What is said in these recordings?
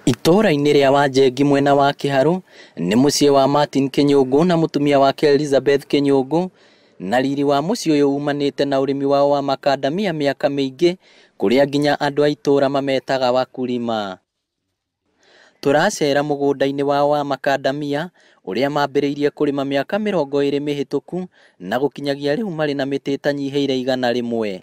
Itora-inĩ rĩa Wanjengi mwena wa Kiharu nĩ mũciĩ wa Martin Kinyũngũ na mũtumia wake Elizabeth Kinyũngũ, na riri wa mũciĩ ũyũ umanĩte na ũrĩmi wao wa makadamia mĩaka mĩingĩ, kũrĩa nginya andũ a itũra mametaga wakulima. Tũracera mũgũnda-inĩ wao wa makadamia ũrĩa mambĩrĩirie kũrĩma mĩaka 20 mĩhĩtũku na gũkinyagia rĩu marĩ na mĩtĩ ĩtanyihĩire 100.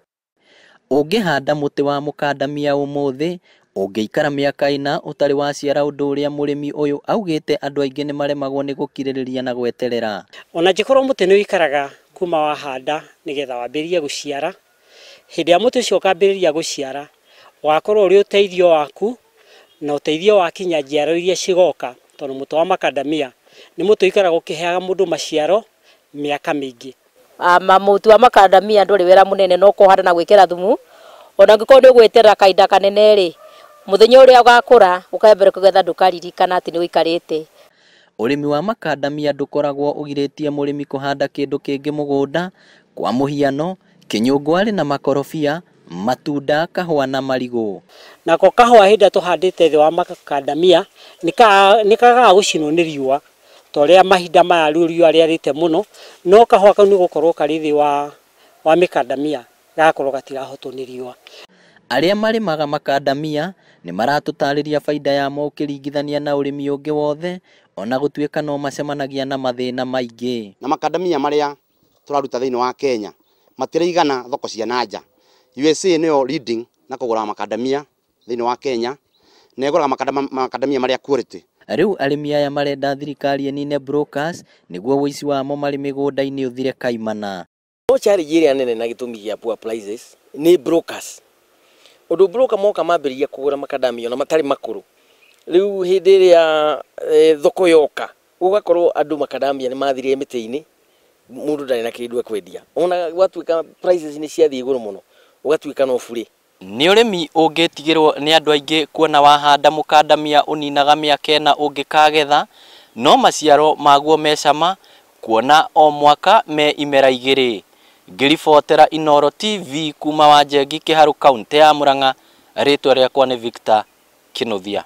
Ũngĩhanda mũtĩ wa mũkadamia ũmũthĩ, ũngĩikara mĩaka 4 ũtarĩ waciara, ũndũ ũrĩa mũrĩmi ũyũ augĩte andũ aingĩ nĩ maremagwo nĩ gũkirĩrĩria na gweterera. Ona ngĩkorwo mũtĩ nĩ ũikaraga kuma wahanda nĩgetha wambĩrĩrie gũciara, hĩndĩ ya mũtĩ ũcio ũkambĩrĩria gũciara, wakorwo ũrĩ ũteithio waku na ũteithio wa kinya njiaro iria cigoka, tondũ mũtĩ wa makadamia nĩ mũtĩ ũikaraga ũkĩheaga mũndũ maciaro mĩaka mĩingĩ. Mũtĩ wa makadamia ndũrĩ wĩra mũnene, no kũhanda na gwĩkĩra thumu. Ona ngĩkorwo nĩ ũgweterera kahinda kanene rĩ, mũthenya ũrĩa ũgakũra ũkambere kũgetha ndũkaririkana atĩ nĩ ũikarĩte. Ũrĩmi wa makadamia ndũkoragwo ũgirĩtie mũrĩmi kũhanda kĩndũ kĩngĩ mũgũnda. Kwa mũhiano, Kinyũngũ arĩ na makorobia, matunda, kahũa na marigũ. Nako kahũa hĩndĩ tũhandĩte thĩ wa makadamia nĩ kagaga gũcinwo nĩ riũa, torĩa mahinda maya riũa rĩarĩte mũno, no kahũa kau nĩ gũkorwo karĩ thĩ wa makadamia gagakorwo gatirahotwo nĩ riũa. Arĩa marĩmaga makadamia nĩ maratũtarĩria baida yamo ũkĩringithania na ũrĩmi ũngĩ wothe, ona gũtuĩka no macemanagia na mathĩna maingĩ. Na makadamia marĩa tũraruta thĩinĩ wa Kenya matiraigana thoko cia nanja. USA nĩyo leading na kũgũra makadamia thĩinĩ wa Kenya, na ĩgũraga makadamia marĩa quality. Rĩu arĩmi aya marenda thirikari ĩnine brokers nĩguo ũici wamo marĩ mĩgũnda-inĩ ũthire kaimana. Challenge ĩrĩa nene na gĩtũmi gĩa poor prices nĩ brokers. Ũndũ broker moka mambĩrĩria kũgũra makadamia na matarĩ makũrũ. Rĩu hĩndĩ ĩrĩa thoko yoka, ũgakorwo andũ makadamia nĩ mathire mĩtĩ-inĩ, mũndũ ndarĩ na kĩndũ ekwendia. Ona gwatuĩka prices nĩ ciathiĩ igũrũ mũno, ũgatuĩka no bure. Nĩ ũrĩmi ũngĩtigĩrwo nĩ andũ aingĩ, kuona wahanda mũkadamia ũninaga mĩaka 4 ũngĩkagetha, no maciaro maguo me cama, kuona o mwaka me imera 2. Ngĩribotera Inooro TV kuma Wanjengi, Kiharu, kaunti ya Murang'a, rĩtwa rĩakwa nĩ Victor Kĩnuthia.